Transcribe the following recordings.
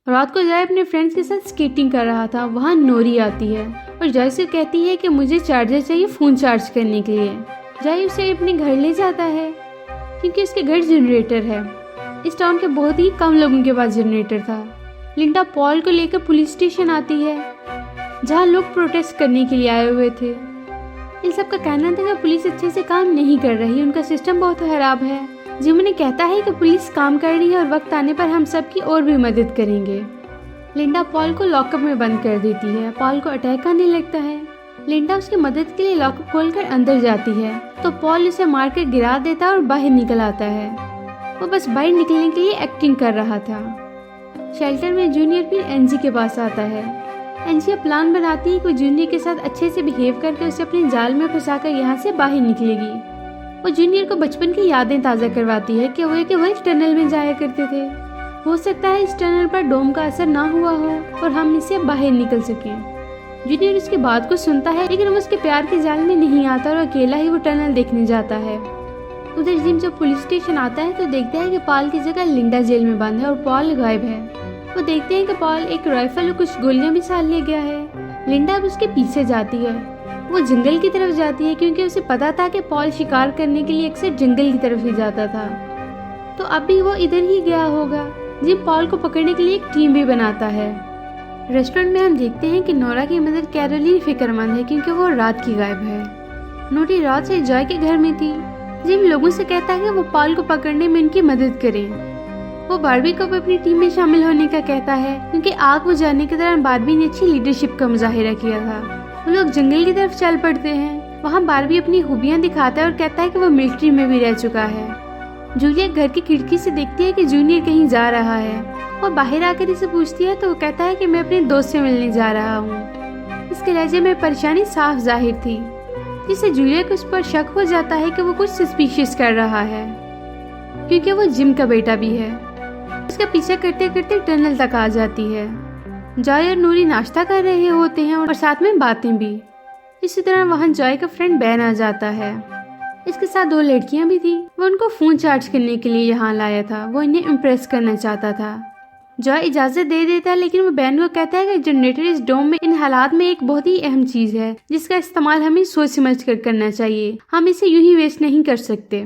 रात को जॉय अपने फ्रेंड्स के साथ स्केटिंग कर रहा था। वहाँ नोरी आती है और जॉय से कहती है कि मुझे चार्जर चाहिए फ़ोन चार्ज करने के लिए। जॉय उसे अपने घर ले जाता है क्योंकि उसके घर जनरेटर है। इस टाउन के बहुत ही कम लोगों के पास जनरेटर था। लिंडा पॉल को लेकर पुलिस स्टेशन आती है जहाँ लोग प्रोटेस्ट करने के लिए आए हुए थे। इन सब का कहना था कि पुलिस अच्छे से काम नहीं कर रही, उनका सिस्टम बहुत खराब है। जिम उन्हें कहता है कि पुलिस काम कर रही है और वक्त आने पर हम सबकी और भी मदद करेंगे। लिंडा पॉल को लॉकअप में बंद कर देती है। पॉल को अटैक आने लगता है। लिंडा उसकी मदद के लिए लॉकअप खोलकर अंदर जाती है तो पॉल उसे मारकर गिरा देता है और बाहर निकल आता है। वो बस बाहर निकलने के लिए एक्टिंग कर रहा था। शेल्टर में जूनियर फिर एनजी के पास आता है। एनजी प्लान बनाती है कि वो जूनियर के साथ अच्छे से बिहेव करके उसे अपने जाल में फंसाकर यहाँ से बाहर निकलेगी। वो जूनियर को बचपन की यादें ताज़ा करवाती है कि वो एक टनल में जाया करते थे। हो सकता है इस टनल पर डोम का असर ना हुआ हो और हम इससे बाहर निकल सकें। जूनियर उसकी बात को सुनता है लेकिन वो उसके प्यार के जाल में नहीं आता और अकेला ही वो टनल देखने जाता है। उधर जिम जब पुलिस स्टेशन आता है तो देखता है कि पॉल की जगह लिंडा जेल में बंद है और पॉल गायब है। वो देखते हैं कि पॉल एक राइफल और कुछ गोलियां भी साथ ले गया है। लिंडा अब उसके पीछे जाती है। वो जंगल की तरफ जाती है क्योंकि उसे पता था कि पॉल शिकार करने के लिए अक्सर जंगल की तरफ ही जाता था, तो अब भी वो इधर ही गया होगा। जिम पॉल को पकड़ने के लिए एक टीम भी बनाता है। रेस्टोरेंट में हम देखते हैं कि नोरा की मदर कैरोलिन फिक्रमंद है क्योंकि वो रात की गायब है। नोरी रात से जॉय के घर में थी। जिम लोगों से कहता है कि वो पॉल को पकड़ने में उनकी मदद करें। वो बारबी को अपनी टीम में शामिल होने का कहता है क्योंकि आग बुझाने के दौरान बारबी ने अच्छी लीडरशिप का मुजाहिरा किया था। वो लोग जंगल की तरफ चल पड़ते हैं। वहाँ बारबी अपनी खूबियाँ दिखाता है और कहता है कि वो मिलिट्री में भी रह चुका है। जूलिया घर की खिड़की से देखती है कि जूनियर कहीं जा रहा है। वो बाहर आकर इसे पूछती है तो वो कहता है कि मैं अपने दोस्त से मिलने जा रहा हूँ। इसके लहजे में परेशानी साफ जाहिर थी, जिससे जूलिया को उस पर शक हो जाता है कि वो कुछ सस्पिशियस कर रहा है क्योंकि वो जिम का बेटा भी है। उसका पीछा करते करते टनल तक आ जाती है। जॉय और नूरी नाश्ता कर रहे होते हैं और साथ में बातें भी। इसी तरह वहाँ जॉय का फ्रेंड बैन आ जाता है। इसके साथ 2 लड़कियां भी थी। वो उनको फोन चार्ज करने के लिए यहाँ लाया था। वो इन्हें इम्प्रेस करना चाहता था। जॉय इजाजत दे देता है लेकिन वो बैन को कहता है कि जनरेटर इस डोम में इन हालात में एक बहुत ही अहम चीज है जिसका इस्तेमाल हमें सोच समझ कर करना चाहिए। हम इसे यूं ही वेस्ट नहीं कर सकते।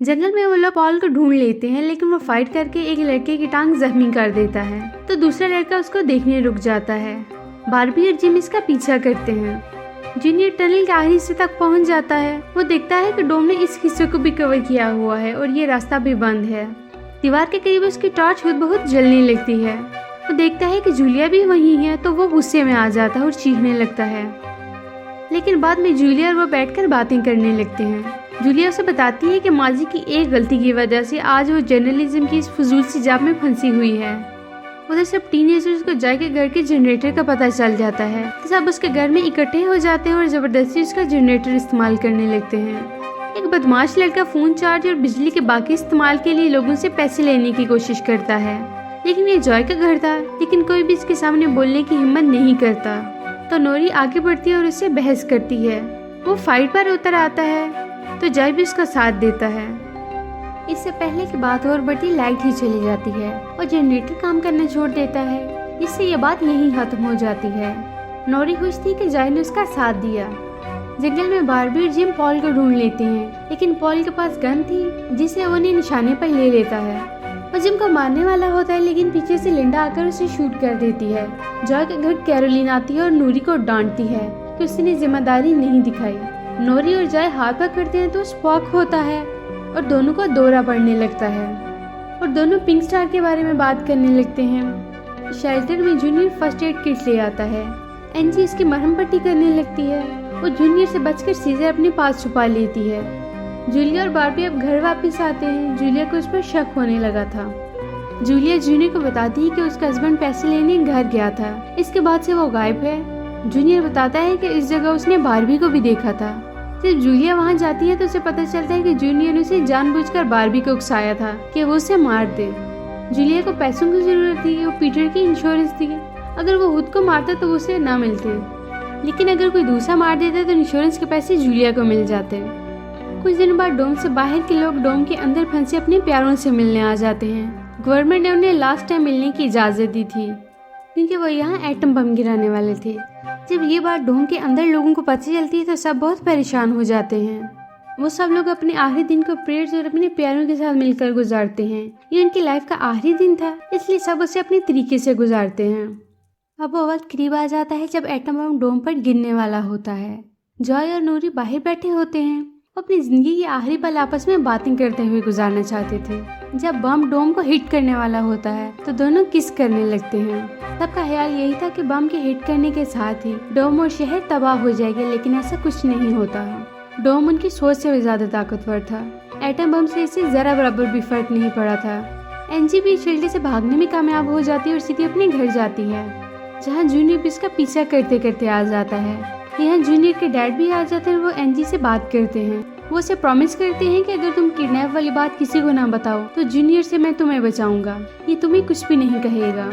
जंगल में वो लोग पॉल को ढूंढ लेते हैं लेकिन वो फाइट करके एक लड़के की टांग जख्मी कर देता है तो दूसरा लड़का उसको देखने रुक जाता है। बारबी और जिम इसका पीछा करते हैं। जूनियर टनल के आखिरी हिस्से तक पहुंच जाता है। वो देखता है कि डोम ने इस हिस्से को भी कवर किया हुआ है और ये रास्ता भी बंद है। दीवार के करीब उसकी टॉर्च खुद बहुत जलने लगती है। वो देखता है कि जूलिया भी वहीं है तो वो गुस्से में आ जाता है और चीखने लगता है। लेकिन बाद में जूलिया और वो बैठकर बातें करने लगते हैं। जूलिया उसे बताती है कि माजी की एक गलती की वजह से आज वो जर्नलिज्म की इस फजूल सी जाब में फंसी हुई है। उधर सब टीनेजर्स को जॉय के घर के जनरेटर का पता चल जाता है तो सब उसके घर में इकट्ठे हो जाते हैं और जबरदस्ती उसका जनरेटर इस्तेमाल करने लगते हैं। एक बदमाश लड़का फोन चार्ज और बिजली के बाकी इस्तेमाल के लिए लोगों से पैसे लेने की कोशिश करता है, लेकिन ये जॉय का घर था लेकिन कोई भी इसके सामने बोलने की हिम्मत नहीं करता। तो नोरी आगे बढ़ती है और उससे बहस करती है। वो फाइट पर उतर आता है तो जॉय भी उसका साथ देता है। इससे पहले की बात और बढ़ती लाइट ही चली जाती है और जनरेटर काम करना छोड़ देता है, जिससे ये बात यहीं खत्म हो जाती है। नोरी खुश थी कि जॉय ने उसका साथ दिया। जंगल में बारबी और जिम पॉल को ढूंढ लेते हैं लेकिन पॉल के पास गन थी जिसे वो उन्हें निशाने पर ले लेता है। वो जिम को मारने वाला होता है लेकिन पीछे से लिंडा आकर उसे शूट कर देती है। जॉय के घर कैरोलिन आती है और नूरी को डांटती है कि उसने जिम्मेदारी नहीं दिखाई। नोरी और जॉय हाथ पकड़ते हैं तो स्पॉक होता है और दोनों को दौरा पड़ने लगता है और दोनों पिंक स्टार के बारे में बात करने लगते हैं। शेल्टर में जूनियर फर्स्ट एड किट ले आता है। एनजी इसकी मरहम पट्टी करने लगती है। वो जूनियर से बचकर सीजर अपने पास छुपा लेती है। जूलिया और बारबी अब घर वापस आते हैं। जूलिया को उस पर शक होने लगा था। जूलिया जूनियर को बताती है कि उसका हस्बैंड पैसे लेने घर गया था, इसके बाद से वो गायब है। जूनियर बताता है कि इस जगह उसने बारबी को भी देखा था। जब जूलिया वहां जाती है तो उसे पता चलता है कि जूनियर ने उसे जानबूझकर बारबी को उकसाया था कि वो उसे मार दे। जूलिया को पैसों की जरूरत थी। वो पीटर की इंश्योरेंस थी। अगर वो खुद को मारता तो उसे ना मिलते, लेकिन अगर कोई दूसरा मार देता तो इंश्योरेंस के पैसे जूलिया को मिल जाते। कुछ दिन बाद डोम से बाहर के लोग डोम के अंदर फंसे अपने प्यारों से मिलने आ जाते हैं। गवर्नमेंट ने उन्हें लास्ट टाइम मिलने की इजाज़त दी थी क्योंकि वो यहाँ एटम बम गिराने वाले थे। जब ये बात डोम के अंदर लोगों को पता चलती है तो सब बहुत परेशान हो जाते हैं। वो सब लोग अपने आखिरी दिन को प्रेयर्स और अपने प्यारों के साथ मिलकर गुजारते हैं। ये उनकी लाइफ का आखिरी दिन था, इसलिए सब उसे अपने तरीके से गुजारते हैं। अब वो वक्त करीब आ जाता है जब एटम बम डोम पर गिरने वाला होता है। जॉय और नूरी बाहर बैठे होते हैं। वो अपनी जिंदगी की आखिरी पल आपस में बातें करते हुए गुजारना चाहते थे। जब बम डोम को हिट करने वाला होता है तो दोनों किस करने लगते हैं। सबका ख्याल यही था कि बम के हिट करने के साथ ही डोम और शहर तबाह हो जाएगा, लेकिन ऐसा कुछ नहीं होता। डोम उनकी सोच से भी ज्यादा ताकतवर था। एटम बम से इसे जरा बराबर भी फर्क नहीं पड़ा था। एनजी भी जल्दी से भागने में कामयाब हो जाती है और सीधे अपने घर जाती है, जहाँ जूनियर भी इसका पीछा करते करते आ जाता है। यहाँ जूनियर के डैड भी आ जाते हैं और वो एनजी से बात करते हैं। वो उसे प्रॉमिस करते हैं कि अगर तुम किडनैप वाली बात किसी को ना बताओ तो जूनियर से मैं तुम्हें बचाऊंगा, ये तुम्हें कुछ भी नहीं कहेगा।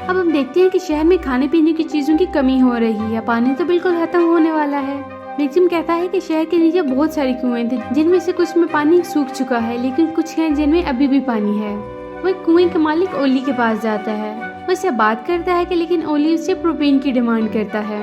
अब हम देखते हैं कि शहर में खाने पीने की चीजों की कमी हो रही है। पानी तो बिल्कुल खत्म होने वाला है। विक्टिम कहता है कि शहर के नीचे बहुत सारे कुएं थे, जिनमें से कुछ में पानी सूख चुका है, लेकिन कुछ हैं जिनमें अभी भी पानी है। वो कुएं का मालिक ओली के पास जाता है। वो उससे बात करता है कि लेकिन ओली उससे प्रोटीन की डिमांड करता है।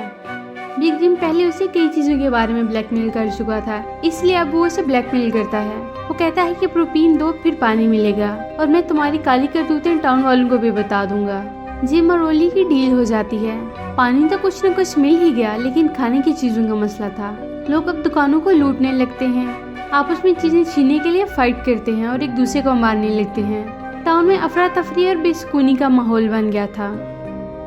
विक्टिम पहले उसे कई चीजों के बारे में ब्लैकमेल कर चुका था, इसलिए अब वो उसे ब्लैकमेल करता है। वो कहता है कि प्रोटीन दो फिर पानी मिलेगा और मैं तुम्हारी काली करतूतें टाउन वालों को भी बता दूंगा। जिम और ओली की डील हो जाती है। पानी तो कुछ न कुछ मिल ही गया, लेकिन खाने की चीजों का मसला था। लोग अब दुकानों को लूटने लगते हैं, आपस में चीजें छीनने के लिए फाइट करते हैं और एक दूसरे को मारने लगते हैं। टाउन में अफरा तफरी और बेसुकूनी का माहौल बन गया था।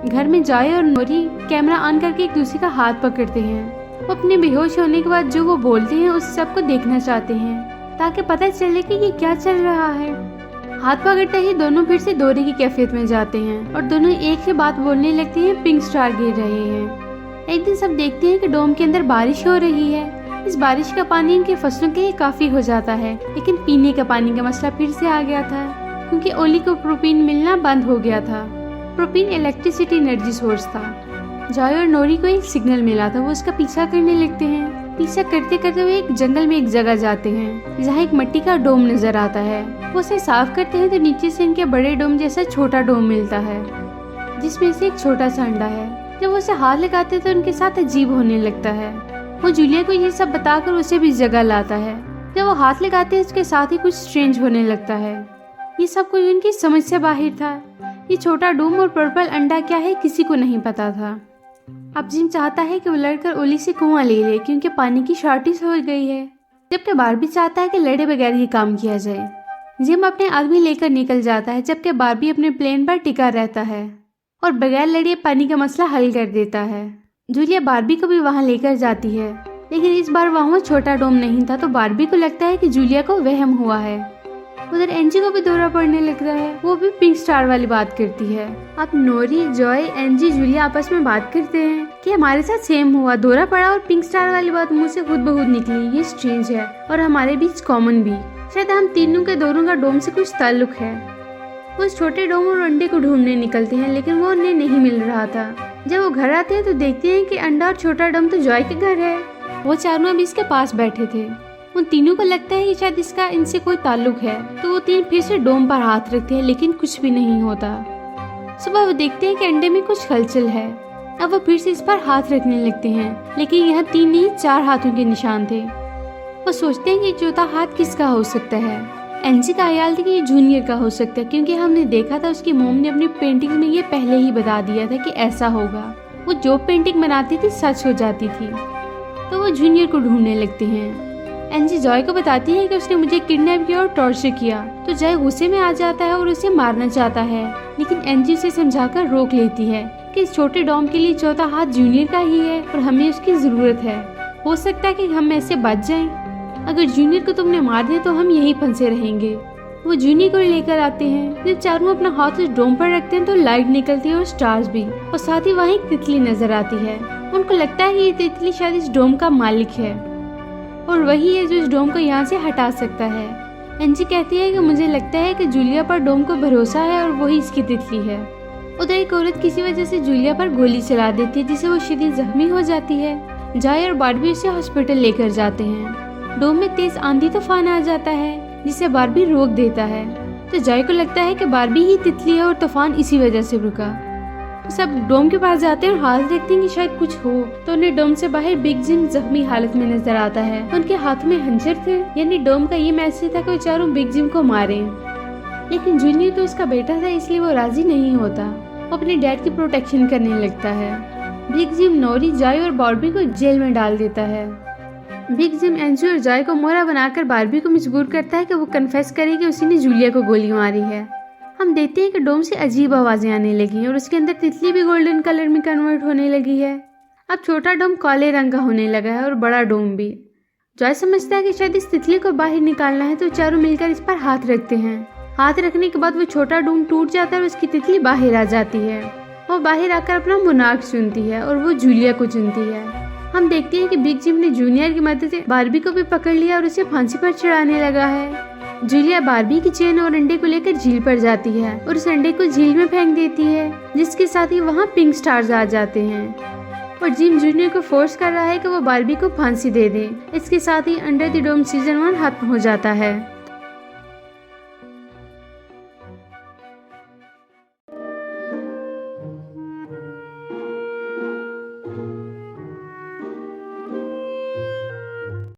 घर में जॉय और नोरी कैमरा ऑन करके एक दूसरे का हाथ पकड़ते हैं। वो अपने बेहोश होने के बाद जो वो बोलते हैं उस सब को देखना चाहते हैं, ताकि पता चले कि ये क्या चल रहा है। हाथ पकड़ते ही दोनों फिर से दौरे की कैफियत में जाते हैं और दोनों एक ही बात बोलने लगते हैं, पिंक स्टार गिर रहे हैं। एक दिन सब देखते हैं कि डोम के अंदर बारिश हो रही है। इस बारिश का पानी इनके फसलों के लिए काफी हो जाता है, लेकिन पीने का पानी का मसला फिर से आ गया था, क्योंकि ओली को प्रोटीन मिलना बंद हो गया था। प्रोटीन इलेक्ट्रिसिटी एनर्जी सोर्स था। जॉय और नोरी को एक सिग्नल मिला था, वो उसका पीछा करने लगते हैं। पीछा करते करते हुए एक जंगल में एक जगह जाते हैं, जहाँ एक मिट्टी का डोम नजर आता है। वो उसे साफ करते हैं तो नीचे से इनके बड़े डोम जैसा छोटा डोम मिलता है, जिसमें से एक छोटा सा अंडा है। जब वो उसे हाथ लगाते हैं तो उनके साथ अजीब होने लगता है। वो जूलिया को ये सब बताकर उसे भी जगह लाता है। जब वो हाथ लगाते हैं उसके साथ ही कुछ स्ट्रेंज होने लगता है। ये सब कुछ उनकी समझ से बाहर था। ये छोटा डोम और पर्पल अंडा क्या है किसी को नहीं पता था। अब जिम चाहता है कि वो लड़कर ओली से कुआं ले ले, क्योंकि पानी की शॉर्टेज हो गई है, जबकि बारबी चाहता है कि लड़े बगैर ही काम किया जाए। जिम अपने आदमी लेकर निकल जाता है, जबकि बारबी अपने प्लेन पर टिका रहता है और बगैर लड़े पानी का मसला हल कर देता है। जूलिया बारबी को भी वहाँ लेकर जाती है, लेकिन इस बार वहाँ छोटा डोम नहीं था, तो बारबी को लगता है कि जूलिया को वहम हुआ है। उधर एनजी को भी दौरा पड़ने लगता है। वो भी पिंक स्टार वाली बात करती है। अब नोरी, जॉय, एनजी, जूलिया आपस में बात करते हैं कि हमारे साथ सेम हुआ, दौरा पड़ा और पिंक स्टार वाली बात मुंह से खुद ब खुद निकली। ये स्ट्रेंज है और हमारे बीच कॉमन भी। शायद हम तीनों के दोनों का डोम से कुछ ताल्लुक है। वो उस छोटे डोम और अंडे को ढूंढने निकलते हैं, लेकिन वो उन्हें नहीं मिल रहा था। जब वो घर आते हैं तो देखते हैं कि अंडा और छोटा डोम तो जॉय के घर है। वो चारों अभी इसके पास बैठे थे। उन तीनों को लगता है कि शायद इसका इनसे कोई ताल्लुक है, तो वो तीन फिर से डोम पर हाथ रखते हैं, लेकिन कुछ भी नहीं होता। सुबह वो देखते हैं कि अंडे में कुछ हलचल है। अब वो फिर से इस पर हाथ रखने लगते हैं, लेकिन यहाँ 3 नहीं 4 हाथों के निशान थे। वो सोचते हैं कि चौथा हाथ किसका हो सकता है। एनजी का ख्याल था कि ये जूनियर का हो सकता है, क्योंकि हमने देखा था उसकी मोम ने अपनी पेंटिंग में ये पहले ही बता दिया था कि ऐसा होगा। वो जो पेंटिंग बनाती थी सच हो जाती थी। तो वो जूनियर को ढूंढने लगते हैं। एनजी जॉय को बताती है कि उसने मुझे किडनैप किया और टॉर्चर किया, तो जॉय गुस्से में आ जाता है और उसे मारना चाहता है, लेकिन एनजी उसे समझाकर रोक लेती है कि इस छोटे डॉम के लिए चौथा हाथ जूनियर का ही है और हमें उसकी जरूरत है। हो सकता है कि हम ऐसे बच जाएं। अगर जूनियर को तुमने मार दिया तो हम यहीं फंसे रहेंगे। वो जूनियर को लेकर आते हैं। जब चारों अपना हाथ उस डोम पर रखते हैं तो लाइट निकलती है और स्टार्स भी, और साथ ही वहाँ एक तितली नजर आती है। उनको लगता है कि ये तितली शायद इस डोम का मालिक है और वही है जो इस डोम को यहाँ से हटा सकता है। एनजी कहती है कि मुझे लगता है कि जूलिया पर डोम को भरोसा है और वही इसकी तितली है। उधर एक औरत किसी वजह से जूलिया पर गोली चला देती है, जिससे वो शदीद जख्मी हो जाती है। जॉय और बारबी उसे हॉस्पिटल लेकर जाते हैं। डोम में तेज आंधी तूफान आ जाता है, जिसे बारबी रोक देता है, तो जॉय को लगता है कि बारबी ही तितली है और तूफान इसी वजह से रुका। सब डोम के पास जाते हैं और हाल देखते हैं कि शायद कुछ हो, तो उन्हें डोम से बाहर बिग जिम जख्मी हालत में नजर आता है। उनके हाथ में हंजर थे, यानी डोम का ये मैसेज था कि वो चारों बिग जिम को मारे। लेकिन जूनियर तो उसका बेटा था, इसलिए वो राजी नहीं होता। वो अपने डैड की प्रोटेक्शन करने लगता है। बिग जिम नोरी, जॉय और बारबी को जेल में डाल देता है। बिग जिम एंजू और जॉय को मोहरा बनाकर बारबी को मजबूर करता है कि वो कन्फेस करे कि उसी ने जूलिया को गोली मारी है। हम देखते हैं कि डोम से अजीब आवाजें आने लगी और उसके अंदर तितली भी गोल्डन कलर में कन्वर्ट होने लगी है। अब छोटा डोम काले रंग का होने लगा है और बड़ा डोम भी। जॉय समझता है कि शायद इस तितली को बाहर निकालना है, तो चारों मिलकर इस पर हाथ रखते हैं। हाथ रखने के बाद वो छोटा डोम टूट जाता है और उसकी तितली बाहर आ जाती है। वो बाहर आकर अपना मुनाक चुनती है और वो जूलिया को चुनती है। हम देखते हैं कि बिग जिम ने जूनियर की मदद से बारबी को भी पकड़ लिया और उसे फांसी पर चढ़ाने लगा है। जूलिया बारबी की चेन और अंडे को लेकर झील पर जाती है और उस अंडे को झील में फेंक देती है, जिसके साथ ही वहाँ पिंक स्टार्स आ जाते हैं। और जिम जूनियर को फोर्स कर रहा है कि वो बारबी को फांसी दे दे। इसके साथ ही अंडर द डोम सीजन 1 खत्म हो जाता है।